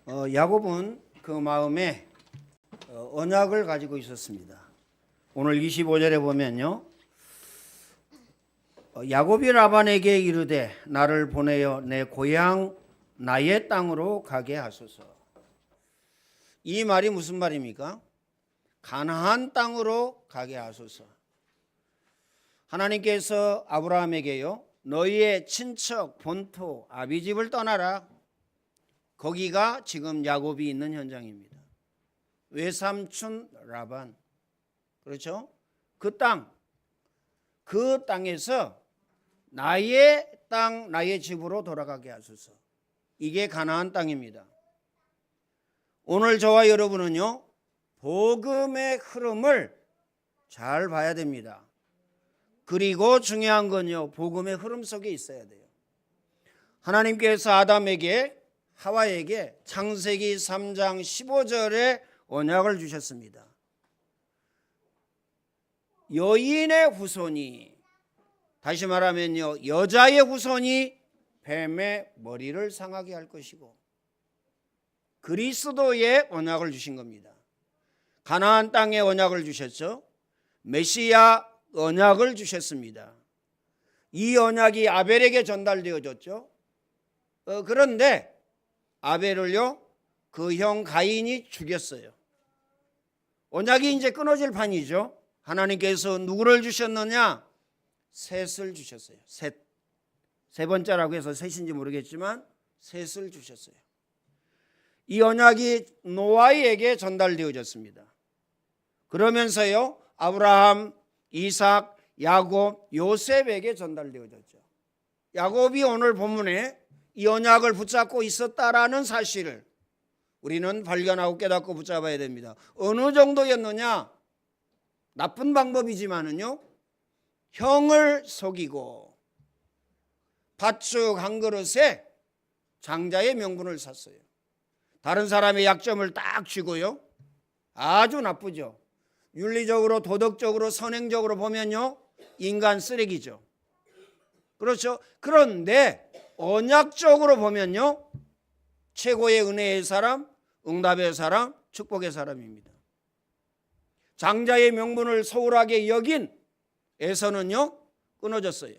야곱은 그 마음에 언약을 가지고 있었습니다. 오늘 25절에 보면요, 야곱이 라반에게 이르되 나를 보내어 내 고향 나의 땅으로 가게 하소서. 이 말이 무슨 말입니까? 가나안 땅으로 가게 하소서. 하나님께서 아브라함에게요, 너희의 친척 본토 아비집을 떠나라. 거기가 지금 야곱이 있는 현장입니다. 외삼촌 라반, 그렇죠? 그 땅에서 나의 땅, 나의 집으로 돌아가게 하소서. 이게 가나안 땅입니다. 오늘 저와 여러분은요, 복음의 흐름을 잘 봐야 됩니다. 그리고 중요한 건요, 복음의 흐름 속에 있어야 돼요. 하나님께서 아담에게, 하와에게 창세기 3장 15절에 언약을 주셨습니다. 여인의 후손이, 다시 말하면요, 여자의 후손이 뱀의 머리를 상하게 할 것이고, 그리스도의 언약을 주신 겁니다. 가나안 땅에 언약을 주셨죠. 메시아 언약을 주셨습니다. 이 언약이 아벨에게 전달되어졌죠. 그런데 아벨을요, 그 형 가인이 죽였어요. 언약이 이제 끊어질 판이죠. 하나님께서 누구를 주셨느냐? 셋을 주셨어요. 세 번째라고 해서 셋인지 모르겠지만 셋을 주셨어요. 이 언약이 노아에게 전달되어졌습니다. 그러면서요, 아브라함, 이삭, 야곱, 요셉에게 전달되어졌죠. 야곱이 오늘 본문에 이 언약을 붙잡고 있었다라는 사실을 우리는 발견하고 깨닫고 붙잡아야 됩니다. 어느 정도였느냐? 나쁜 방법이지만은요, 형을 속이고 팥죽 한 그릇에 장자의 명분을 샀어요. 다른 사람의 약점을 딱 쥐고요. 아주 나쁘죠. 윤리적으로, 도덕적으로, 선행적으로 보면요, 인간 쓰레기죠. 그렇죠. 그런데 언약적으로 보면요, 최고의 은혜의 사람, 응답의 사람, 축복의 사람입니다. 장자의 명분을 소홀하게 여긴 에서는요, 끊어졌어요.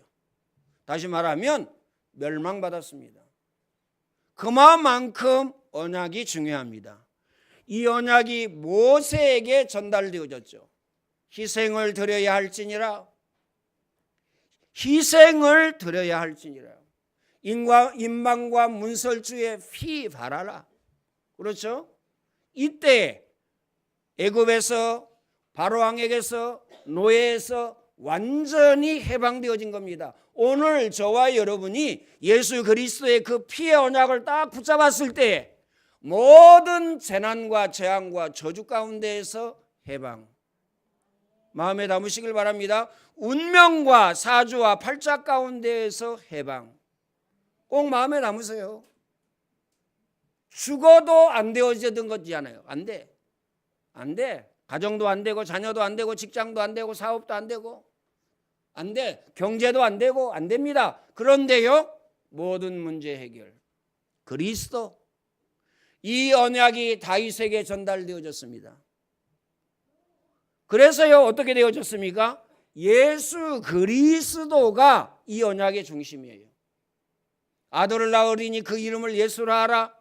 다시 말하면 멸망받았습니다. 그만큼 언약이 중요합니다. 이 언약이 모세에게 전달되어졌죠. 희생을 드려야 할지니라. 희생을 드려야 할지니라. 인방과 문설주의 피 바라라. 그렇죠? 이때 애굽에서, 바로왕에게서, 노예에서 완전히 해방되어진 겁니다. 오늘 저와 여러분이 예수 그리스도의 그 피의 언약을 딱 붙잡았을 때 모든 재난과 재앙과 저주 가운데에서 해방, 마음에 담으시길 바랍니다. 운명과 사주와 팔자 가운데에서 해방, 꼭 마음에 담으세요. 죽어도 안 되어지던 거잖아요. 안 돼. 가정도 안 되고, 자녀도 안 되고, 직장도 안 되고, 사업도 안 되고, 안 돼. 경제도 안 되고, 안 됩니다. 그런데요, 모든 문제 해결, 그리스도, 이 언약이 다윗에게 전달되어졌습니다. 그래서요, 어떻게 되어졌습니까? 예수 그리스도가 이 언약의 중심이에요. 아들을 낳으리니 그 이름을 예수라 하라.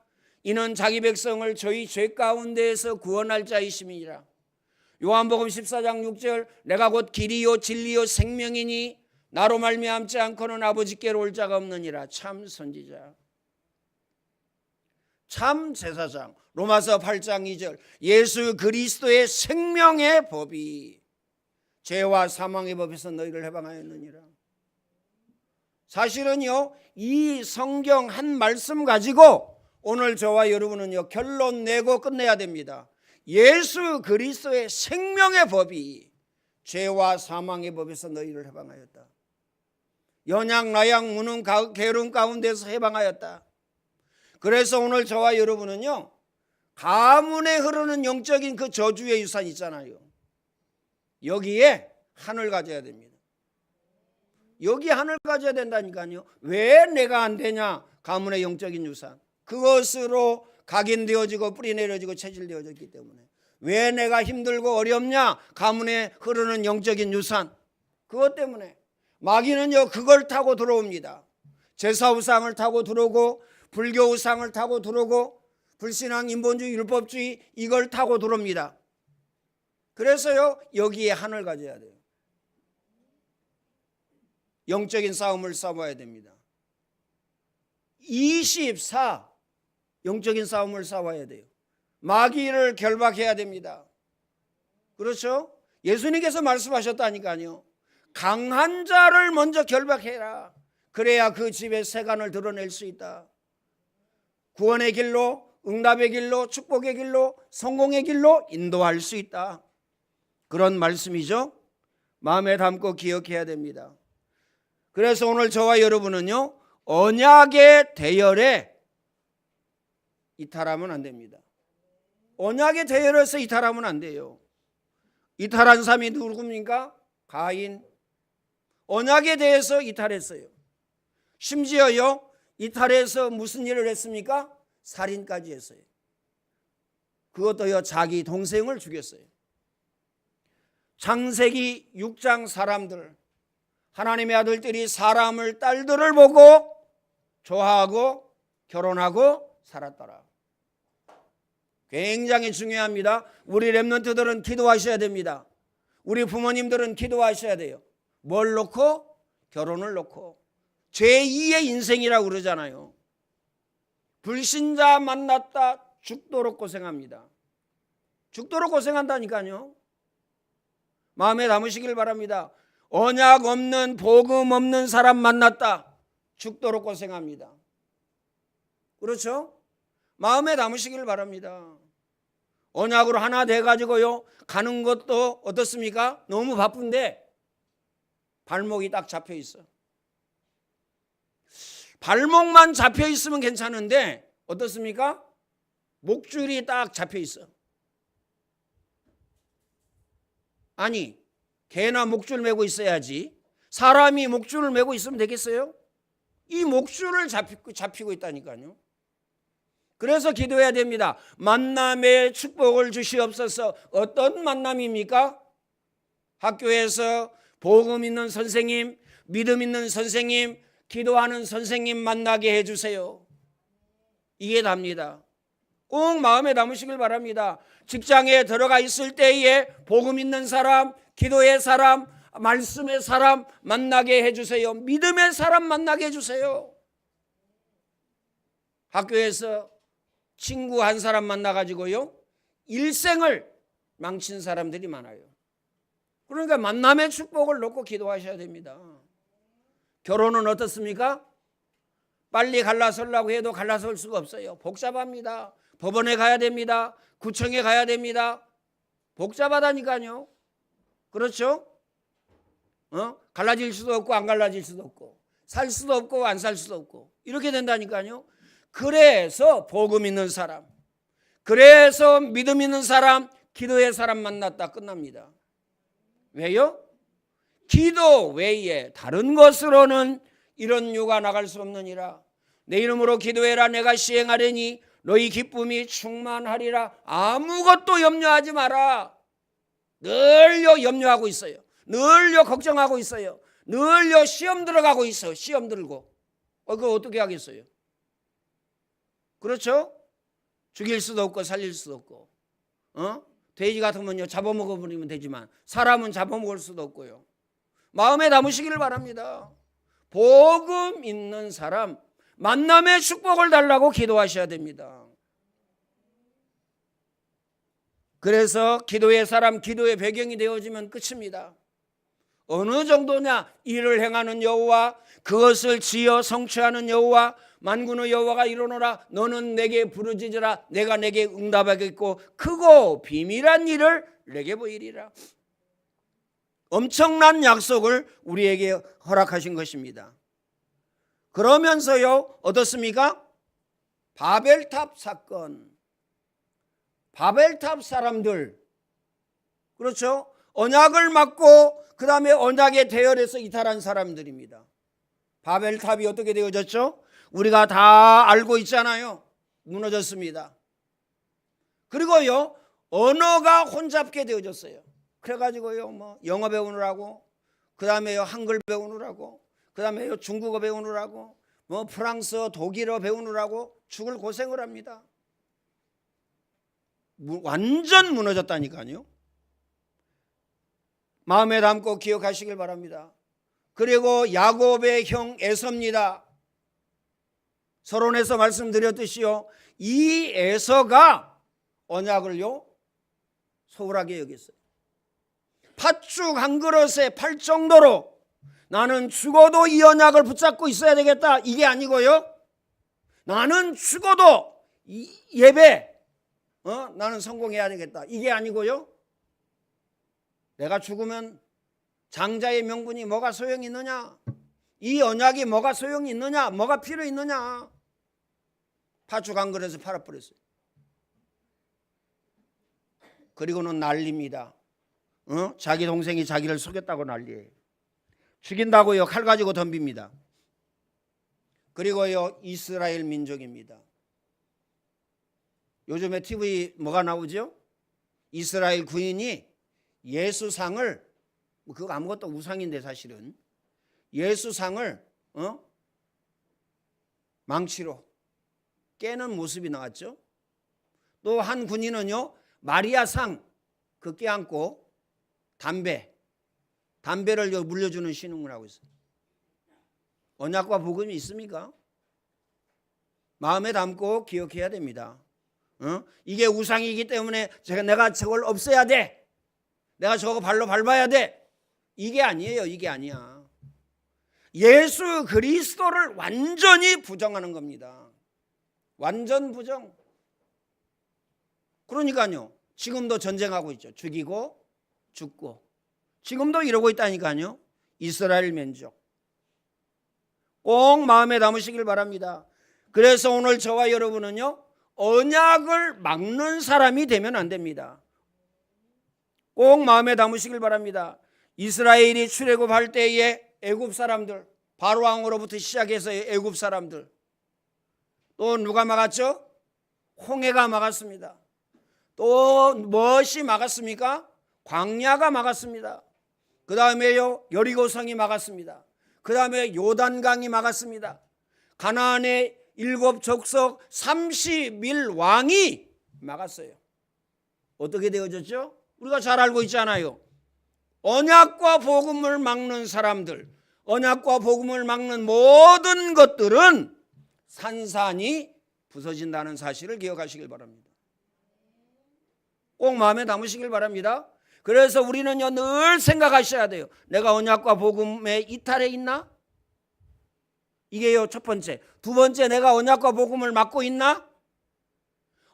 이는 자기 백성을 저희 죄 가운데에서 구원할 자이심이니라. 요한복음 14장 6절, 내가 곧 길이요 진리요 생명이니 나로 말미암지 않고는 아버지께로 올 자가 없느니라. 참 선지자, 참 제사장. 로마서 8장 2절, 예수 그리스도의 생명의 법이 죄와 사망의 법에서 너희를 해방하였느니라. 사실은요, 이 성경 한 말씀 가지고 오늘 저와 여러분은요, 결론 내고 끝내야 됩니다. 예수 그리스도의 생명의 법이 죄와 사망의 법에서 너희를 해방하였다. 연약 나약 무능 게으름 가운데서 해방하였다. 그래서 오늘 저와 여러분은요, 가문에 흐르는 영적인 그 저주의 유산 있잖아요. 여기에 한을 가져야 됩니다. 여기 한을 가져야 된다니까요. 왜 내가 안 되냐? 가문의 영적인 유산. 그것으로 각인되어지고 뿌리내려지고 체질되어졌기 때문에 왜 내가 힘들고 어렵냐? 가문에 흐르는 영적인 유산, 그것 때문에 마귀는요 그걸 타고 들어옵니다. 제사우상을 타고 들어오고 불교우상을 타고 들어오고 불신앙, 인본주의, 율법주의 이걸 타고 들어옵니다. 그래서요 여기에 한을 가져야 돼요. 영적인 싸움을 싸워야 됩니다. 24 영적인 싸움을 싸워야 돼요. 마귀를 결박해야 됩니다. 그렇죠? 예수님께서 말씀하셨다니까요. 강한 자를 먼저 결박해라. 그래야 그 집의 세간을 드러낼 수 있다. 구원의 길로, 응답의 길로, 축복의 길로, 성공의 길로 인도할 수 있다. 그런 말씀이죠. 마음에 담고 기억해야 됩니다. 그래서 오늘 저와 여러분은요 언약의 대열에 이탈하면 안 됩니다. 언약의 대열에서 이탈하면 안 돼요. 이탈한 사람이 누굽니까? 가인. 언약에 대해서 이탈했어요. 심지어요 이탈해서 무슨 일을 했습니까? 살인까지 했어요. 그것도요 자기 동생을 죽였어요. 창세기 6장 사람들, 하나님의 아들들이 사람을, 딸들을 보고 좋아하고 결혼하고 살았더라. 굉장히 중요합니다. 우리 렘넌트들은 기도하셔야 됩니다. 우리 부모님들은 기도하셔야 돼요. 뭘 놓고? 결혼을 놓고. 제2의 인생이라고 그러잖아요. 불신자 만났다 죽도록 고생합니다. 죽도록 고생한다니까요. 마음에 담으시길 바랍니다. 언약 없는, 복음 없는 사람 만났다 죽도록 고생합니다. 그렇죠? 마음에 담으시길 바랍니다. 언약으로 하나 돼가지고요 가는 것도 어떻습니까? 너무 바쁜데 발목이 딱 잡혀 있어. 발목만 잡혀 있으면 괜찮은데 어떻습니까? 목줄이 딱 잡혀 있어. 아니 개나 목줄 메고 있어야지 사람이 목줄을 메고 있으면 되겠어요? 이 목줄을 잡히고 있다니까요. 그래서 기도해야 됩니다. 만남의 축복을 주시옵소서. 어떤 만남입니까? 학교에서 복음 있는 선생님, 믿음 있는 선생님, 기도하는 선생님 만나게 해주세요. 이게 답니다. 꼭 마음에 담으시길 바랍니다. 직장에 들어가 있을 때에 복음 있는 사람, 기도의 사람, 말씀의 사람 만나게 해주세요. 믿음의 사람 만나게 해주세요. 학교에서 친구 한 사람 만나가지고요 일생을 망친 사람들이 많아요. 그러니까 만남의 축복을 놓고 기도하셔야 됩니다. 결혼은 어떻습니까? 빨리 갈라서려고 해도 갈라설 수가 없어요. 복잡합니다. 법원에 가야 됩니다. 구청에 가야 됩니다. 복잡하다니까요. 그렇죠? 갈라질 수도 없고 안 갈라질 수도 없고 살 수도 없고 안 살 수도 없고 이렇게 된다니까요. 그래서 복음 있는 사람, 그래서 믿음 있는 사람, 기도의 사람 만났다 끝납니다. 왜요? 기도 외에 다른 것으로는 이런 유가 나갈 수 없느니라. 내 이름으로 기도해라. 내가 시행하려니 너희 기쁨이 충만하리라. 아무것도 염려하지 마라. 늘요 염려하고 있어요. 늘요 걱정하고 있어요. 늘요 시험 들어가고 있어요. 시험 들고. 그거 어떻게 하겠어요? 그렇죠? 죽일 수도 없고 살릴 수도 없고 돼지 같으면요 잡아먹어버리면 되지만 사람은 잡아먹을 수도 없고요. 마음에 담으시기를 바랍니다. 복음 있는 사람 만남의 축복을 달라고 기도하셔야 됩니다. 그래서 기도의 사람, 기도의 배경이 되어지면 끝입니다. 어느 정도냐? 일을 행하는 여호와, 그것을 지어 성취하는 여호와, 만군의 여호와가 이르노라. 너는 내게 부르짖으라. 내가 내게 응답하겠고 크고 비밀한 일을 내게 보이리라. 엄청난 약속을 우리에게 허락하신 것입니다. 그러면서요 어떻습니까? 바벨탑 사건, 바벨탑 사람들, 그렇죠? 언약을 맡고 그 다음에 언약의 대열에서 이탈한 사람들입니다. 바벨탑이 어떻게 되어졌죠? 우리가 다 알고 있잖아요. 무너졌습니다. 그리고요 언어가 혼잡게 되어졌어요. 그래가지고요 뭐 영어 배우느라고, 그 다음에요 한글 배우느라고, 그 다음에요 중국어 배우느라고, 뭐 프랑스어 독일어 배우느라고 죽을 고생을 합니다. 완전 무너졌다니까요. 마음에 담고 기억하시길 바랍니다. 그리고 야곱의 형 에서입니다. 서론에서 말씀드렸듯이요 이 에서가 언약을요 소홀하게 여겼어요. 팥죽 한 그릇에 팔 정도로 나는 죽어도 이 언약을 붙잡고 있어야 되겠다, 이게 아니고요 나는 죽어도 이 예배 나는 성공해야 되겠다, 이게 아니고요 내가 죽으면 장자의 명분이 뭐가 소용이 있느냐, 이 언약이 뭐가 소용이 있느냐, 뭐가 필요 있느냐. 팥죽 한 그릇에 팔아버렸어요. 그리고는 난리입니다. 자기 동생이 자기를 속였다고 난리예요. 죽인다고요 칼 가지고 덤빕니다. 그리고요 이스라엘 민족입니다. 요즘에 TV 뭐가 나오죠? 이스라엘 군인이 예수상을, 그거 아무것도 우상인데 사실은 예수상을 망치로 깨는 모습이 나왔죠. 또 한 군인은요 마리아상 그 껴안고 담배를 물려주는 신음을 하고 있어요. 언약과 복음이 있습니까? 마음에 담고 기억해야 됩니다. 이게 우상이기 때문에 내가 저걸 없애야 돼, 내가 저거 발로 밟아야 돼, 이게 아니에요. 이게 아니야. 예수 그리스도를 완전히 부정하는 겁니다. 완전 부정. 그러니까요 지금도 전쟁하고 있죠. 죽이고 죽고 지금도 이러고 있다니까요. 이스라엘 민족 꼭 마음에 담으시길 바랍니다. 그래서 오늘 저와 여러분은요 언약을 막는 사람이 되면 안 됩니다. 꼭 마음에 담으시길 바랍니다. 이스라엘이 출애굽할 때에 애굽 사람들, 바로왕으로부터 시작해서 애굽 사람들, 또 누가 막았죠? 홍해가 막았습니다. 또 무엇이 막았습니까? 광야가 막았습니다. 그 다음에요 여리고성이 막았습니다. 그 다음에 요단강이 막았습니다. 가나안의 7 족속 30일 왕이 막았어요. 어떻게 되어졌죠? 우리가 잘 알고 있잖아요. 언약과 복음을 막는 사람들, 언약과 복음을 막는 모든 것들은 산산이 부서진다는 사실을 기억하시길 바랍니다. 꼭 마음에 담으시길 바랍니다. 그래서 우리는요 늘 생각하셔야 돼요. 내가 언약과 복음에 이탈해 있나? 이게요 첫 번째. 두 번째, 내가 언약과 복음을 막고 있나?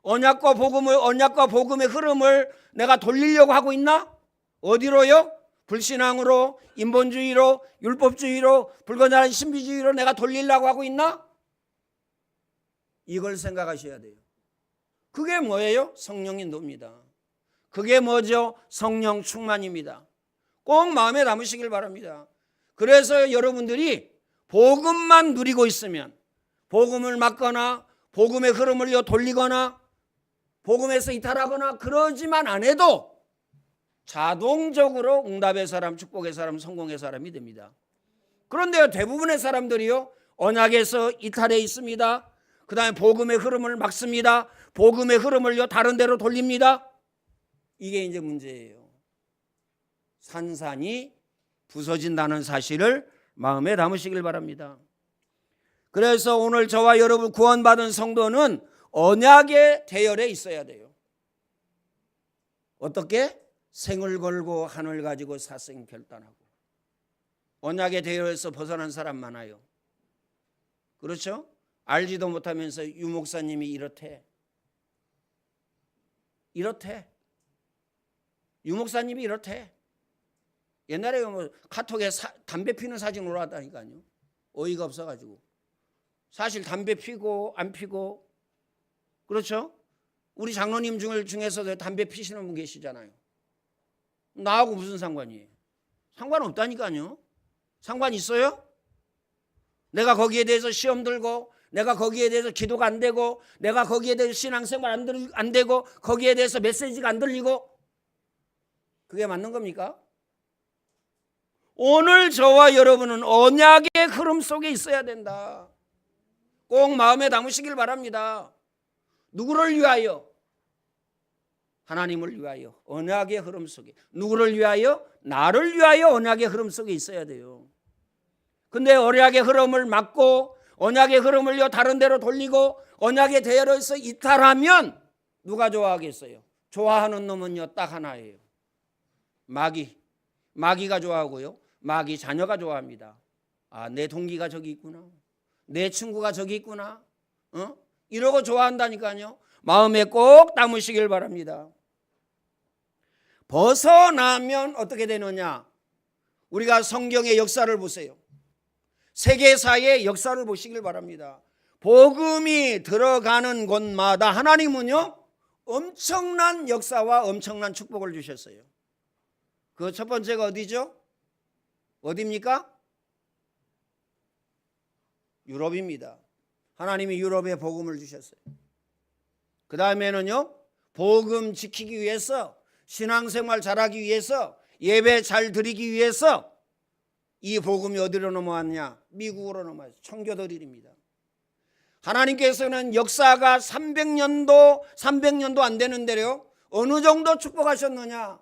언약과 복음의 흐름을 내가 돌리려고 하고 있나? 어디로요? 불신앙으로, 인본주의로, 율법주의로, 불건전한 신비주의로 내가 돌리려고 하고 있나? 이걸 생각하셔야 돼요. 그게 뭐예요? 성령 인도입니다. 그게 뭐죠? 성령 충만입니다. 꼭 마음에 담으시길 바랍니다. 그래서 여러분들이 복음만 누리고 있으면, 복음을 막거나 복음의 흐름을 돌리거나 복음에서 이탈하거나 그러지만 안 해도 자동적으로 응답의 사람, 축복의 사람, 성공의 사람이 됩니다. 그런데요 대부분의 사람들이요 언약에서 이탈해 있습니다. 그 다음에 복음의 흐름을 막습니다. 복음의 흐름을 다른 데로 돌립니다. 이게 이제 문제예요. 산산이 부서진다는 사실을 마음에 담으시길 바랍니다. 그래서 오늘 저와 여러분 구원받은 성도는 언약의 대열에 있어야 돼요. 어떻게? 생을 걸고 한을 가지고 사생 결단하고. 언약의 대열에서 벗어난 사람 많아요. 그렇죠? 알지도 못하면서 유 목사님이 이렇대. 유 목사님이 이렇대. 옛날에 뭐 카톡에 담배 피는 사진 올라왔다니까요. 어이가 없어가지고. 사실 담배 피고 안 피고, 그렇죠? 우리 장로님 중에서도 담배 피시는 분 계시잖아요. 나하고 무슨 상관이에요? 상관없다니까요. 상관 있어요? 내가 거기에 대해서 시험 들고 내가 거기에 대해서 기도가 안 되고, 내가 거기에 대해서 신앙생활 안 되고, 거기에 대해서 메시지가 안 들리고, 그게 맞는 겁니까? 오늘 저와 여러분은 언약의 흐름 속에 있어야 된다. 꼭 마음에 담으시길 바랍니다. 누구를 위하여? 하나님을 위하여. 언약의 흐름 속에. 누구를 위하여? 나를 위하여 언약의 흐름 속에 있어야 돼요. 근데 언약의 흐름을 막고 언약의 흐름을요 다른 데로 돌리고 언약의 대열에서 이탈하면 누가 좋아하겠어요? 좋아하는 놈은요 딱 하나예요. 마귀가 좋아하고요. 마귀 자녀가 좋아합니다. 아, 내 동기가 저기 있구나. 내 친구가 저기 있구나. 이러고 좋아한다니까요. 마음에 꼭 담으시길 바랍니다. 벗어나면 어떻게 되느냐? 우리가 성경의 역사를 보세요. 세계사의 역사를 보시길 바랍니다. 복음이 들어가는 곳마다 하나님은요 엄청난 역사와 엄청난 축복을 주셨어요. 그 첫 번째가 어디죠? 어디입니까? 유럽입니다. 하나님이 유럽에 복음을 주셨어요. 그 다음에는요 복음 지키기 위해서, 신앙생활 잘하기 위해서, 예배 잘 드리기 위해서 이 복음이 어디로 넘어왔냐? 미국으로 넘어왔어요. 청교도들입니다. 하나님께서는 역사가 300년도 안 되는데요 어느 정도 축복하셨느냐?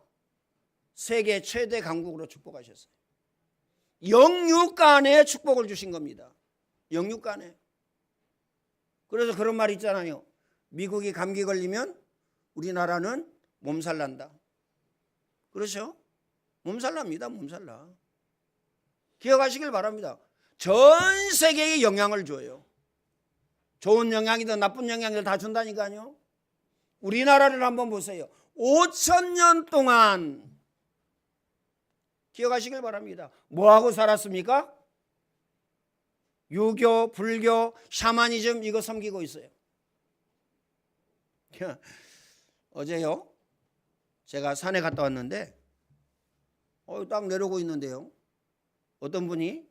세계 최대 강국으로 축복하셨어요. 영육간에 축복을 주신 겁니다. 영육간에. 그래서 그런 말 있잖아요. 미국이 감기 걸리면 우리나라는 몸살 난다. 그렇죠? 몸살 납니다. 몸살 나. 기억하시길 바랍니다. 전 세계에 영향을 줘요. 좋은 영향이든 나쁜 영향이든 다 준다니까요. 우리나라를 한번 보세요. 5,000년 동안 기억하시길 바랍니다. 뭐하고 살았습니까? 유교, 불교, 샤머니즘 이거 섬기고 있어요. 어제요 제가 산에 갔다 왔는데 딱 내려오고 있는데요 어떤 분이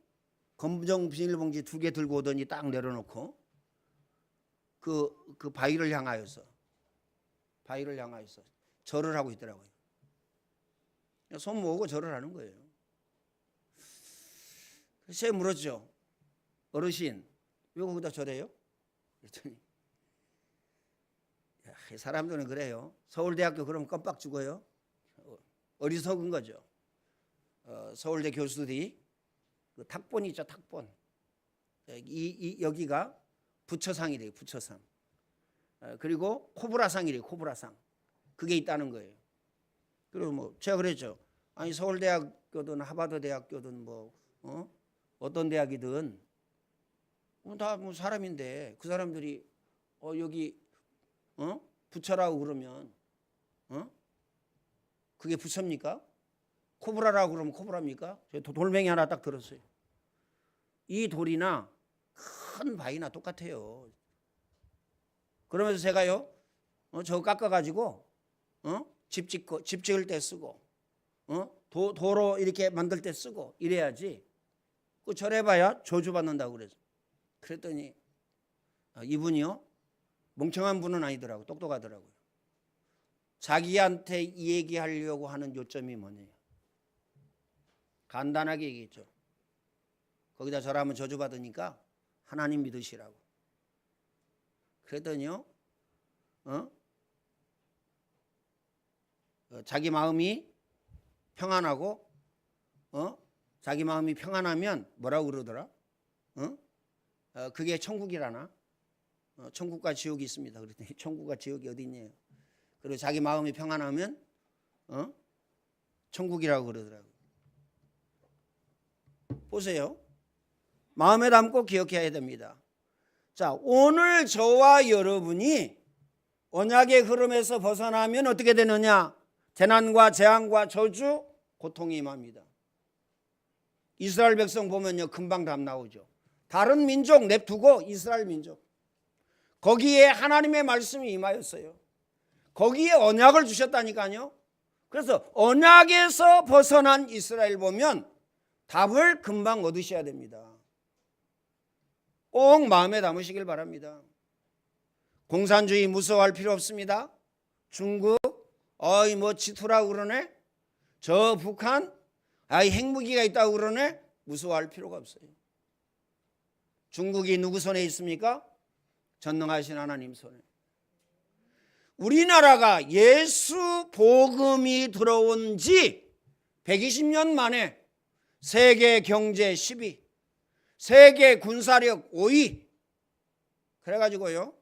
검정 비닐봉지 2개 들고 오더니 딱 내려놓고 그 바위를 향하여서 절을 하고 있더라고요. 손 모으고 절을 하는 거예요. 그래서 제가 물었죠. 어르신 왜 거기다 절해요? 그랬더니 사람들은 그래요. 서울대학교 그러면 껌빡 죽어요. 어리석은 거죠. 서울대 교수들이 그 탁본 있죠. 탁본. 여기가 부처상이래요. 부처상. 그리고 코브라상이래요. 코브라상. 그게 있다는 거예요. 그리고 뭐 제가 그랬죠. 아니 서울대학교든 하버드 대학교든 뭐 어떤 대학이든 다 뭐 사람인데 그 사람들이 여기 부처라고 그러면 그게 부처입니까? 코브라라고 그러면 코브라입니까? 제가 돌멩이 하나 딱 들었어요. 이 돌이나 큰 바위나 똑같아요. 그러면서 제가요 저거 깎아가지고 집 지을 때 쓰고 도로 이렇게 만들 때 쓰고 이래야지. 그 절해봐야 저주받는다고 그래서. 그랬더니 이분이요 멍청한 분은 아니더라고. 똑똑하더라고요. 자기한테 이 얘기하려고 하는 요점이 뭐냐. 간단하게 얘기했죠. 거기다 절하면 저주받으니까 하나님 믿으시라고. 그랬더니요 자기 마음이 평안하고 자기 마음이 평안하면 뭐라고 그러더라? 그게 천국이라나? 천국과 지옥이 있습니다. 그랬더니 천국과 지옥이 어디 있냐요. 그리고 자기 마음이 평안하면 천국이라고 그러더라고요. 보세요. 마음에 담고 기억해야 됩니다. 자, 오늘 저와 여러분이 언약의 흐름에서 벗어나면 어떻게 되느냐? 재난과 재앙과 저주, 고통이 임합니다. 이스라엘 백성 보면요 금방 답 나오죠. 다른 민족 냅두고 이스라엘 민족 거기에 하나님의 말씀이 임하였어요. 거기에 언약을 주셨다니까요. 그래서 언약에서 벗어난 이스라엘 보면 답을 금방 얻으셔야 됩니다. 꼭 마음에 담으시길 바랍니다. 공산주의 무서워할 필요 없습니다. 중국 어이 뭐 지투라고 그러네. 저 북한 아이 핵무기가 있다고 그러네. 무서워할 필요가 없어요. 중국이 누구 손에 있습니까? 전능하신 하나님 손에. 우리나라가 예수 복음이 들어온 지 120년 만에 세계 경제 10위, 세계 군사력 5위. 그래가지고요,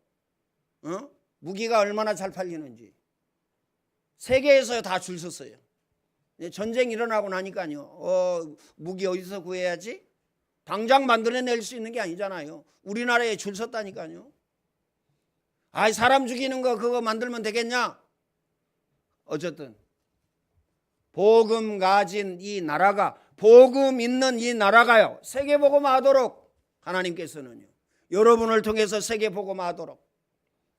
무기가 얼마나 잘 팔리는지 세계에서 다 줄 섰어요. 전쟁 일어나고 나니까요, 무기 어디서 구해야지? 당장 만들어낼 수 있는 게 아니잖아요. 우리나라에 줄 섰다니까요. 아이 사람 죽이는 거 그거 만들면 되겠냐? 어쨌든 복음 가진 이 나라가, 복음 있는 이 나라가요, 세계 복음하도록 하나님께서는요, 여러분을 통해서 세계 복음하도록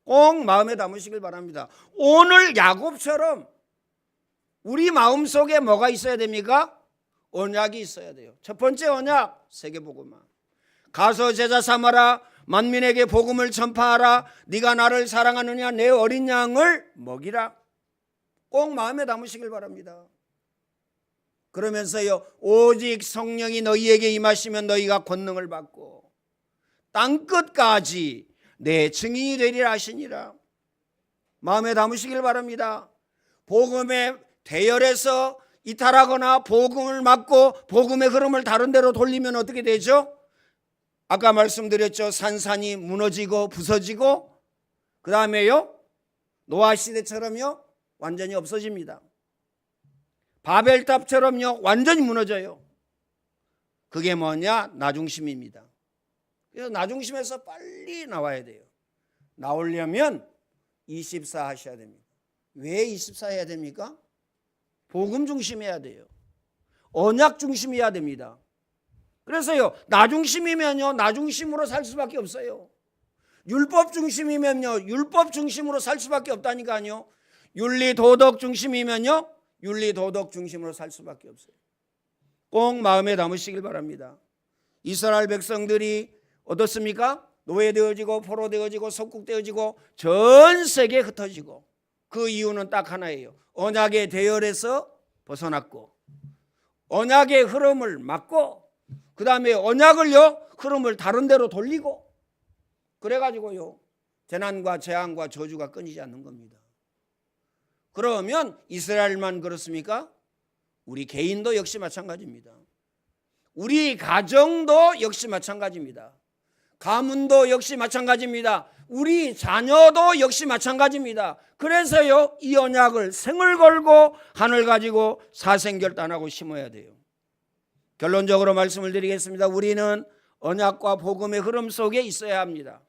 꼭 마음에 담으시길 바랍니다. 오늘 야곱처럼 우리 마음속에 뭐가 있어야 됩니까? 언약이 있어야 돼요. 첫 번째 언약, 세계 복음화. 가서 제자 삼아라, 만민에게 복음을 전파하라, 네가 나를 사랑하느냐, 내 어린 양을 먹이라. 꼭 마음에 담으시길 바랍니다. 그러면서요, 오직 성령이 너희에게 임하시면 너희가 권능을 받고 땅끝까지 내 증인이 되리라 하시니라. 마음에 담으시길 바랍니다. 복음의 대열에서 이탈하거나 복음을 막고 복음의 흐름을 다른 데로 돌리면 어떻게 되죠? 아까 말씀드렸죠. 산산이 무너지고 부서지고, 그 다음에요, 노아 시대처럼요 완전히 없어집니다. 바벨탑처럼요 완전히 무너져요. 그게 뭐냐? 나중심입니다. 그래서 나중심에서 빨리 나와야 돼요. 나오려면 24 하셔야 됩니다. 왜 24 해야 됩니까? 복음 중심해야 돼요. 언약 중심이어야 됩니다. 그래서요, 나중심이면요 나중심으로 살 수밖에 없어요. 율법 중심이면요 율법 중심으로 살 수밖에 없다니까요. 윤리 도덕 중심이면요 윤리 도덕 중심으로 살 수밖에 없어요. 꼭 마음에 담으시길 바랍니다. 이스라엘 백성들이 어떻습니까? 노예되어지고 포로되어지고 속국되어지고 전 세계에 흩어지고, 그 이유는 딱 하나예요. 언약의 대열에서 벗어났고, 언약의 흐름을 막고, 그 다음에 언약을요 흐름을 다른 데로 돌리고, 그래가지고요 재난과 재앙과 저주가 끊이지 않는 겁니다. 그러면 이스라엘만 그렇습니까? 우리 개인도 역시 마찬가지입니다. 우리 가정도 역시 마찬가지입니다. 가문도 역시 마찬가지입니다. 우리 자녀도 역시 마찬가지입니다. 그래서요 이 언약을 생을 걸고 하늘 가지고 사생결단하고 심어야 돼요. 결론적으로 말씀을 드리겠습니다. 우리는 언약과 복음의 흐름 속에 있어야 합니다.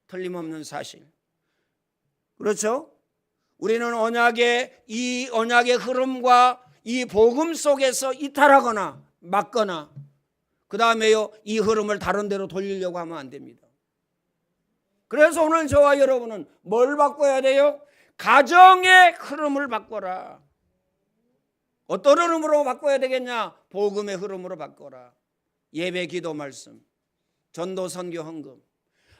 틀림없는 사실. 그렇죠? 우리는 이 언약의 흐름과 이 복음 속에서 이탈하거나 막거나, 그 다음에요 이 흐름을 다른 데로 돌리려고 하면 안 됩니다. 그래서 오늘 저와 여러분은 뭘 바꿔야 돼요? 가정의 흐름을 바꿔라. 어떤 흐름으로 바꿔야 되겠냐? 복음의 흐름으로 바꿔라. 예배, 기도, 말씀, 전도, 선교, 헌금.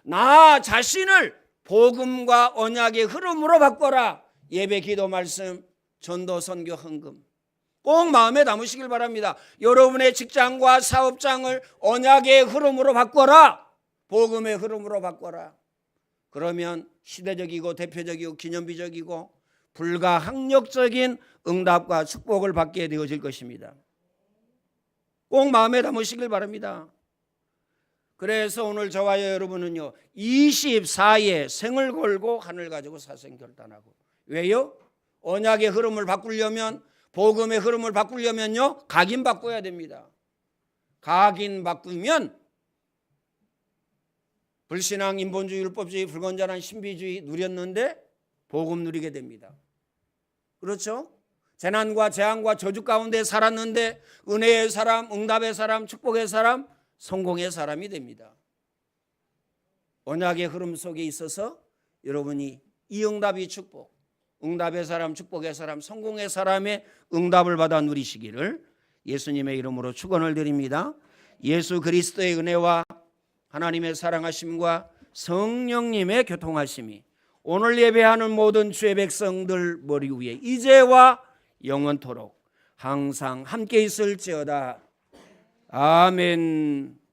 나 자신을 복음과 언약의 흐름으로 바꿔라. 예배, 기도, 말씀, 전도, 선교, 헌금. 꼭 마음에 담으시길 바랍니다. 여러분의 직장과 사업장을 언약의 흐름으로 바꿔라. 복음의 흐름으로 바꿔라. 그러면 시대적이고 대표적이고 기념비적이고 불가항력적인 응답과 축복을 받게 되어질 것입니다. 꼭 마음에 담으시길 바랍니다. 그래서 오늘 저와 여러분은요 24에 생을 걸고 하늘 가지고 사생결단하고. 왜요? 언약의 흐름을 바꾸려면, 복음의 흐름을 바꾸려면요 각인 바꿔야 됩니다. 각인 바꾸면 불신앙, 인본주의, 율법주의, 불건전한 신비주의 누렸는데 복음 누리게 됩니다. 그렇죠? 재난과 재앙과 저주 가운데 살았는데 은혜의 사람, 응답의 사람, 축복의 사람, 성공의 사람이 됩니다. 언약의 흐름 속에 있어서 여러분이 이 응답이 축복, 응답의 사람, 축복의 사람, 성공의 사람의 응답을 받아 누리시기를 예수님의 이름으로 축원을 드립니다. 예수 그리스도의 은혜와 하나님의 사랑하심과 성령님의 교통하심이 오늘 예배하는 모든 주의 백성들 머리 위에 이제와 영원토록 항상 함께 있을지어다. 아멘.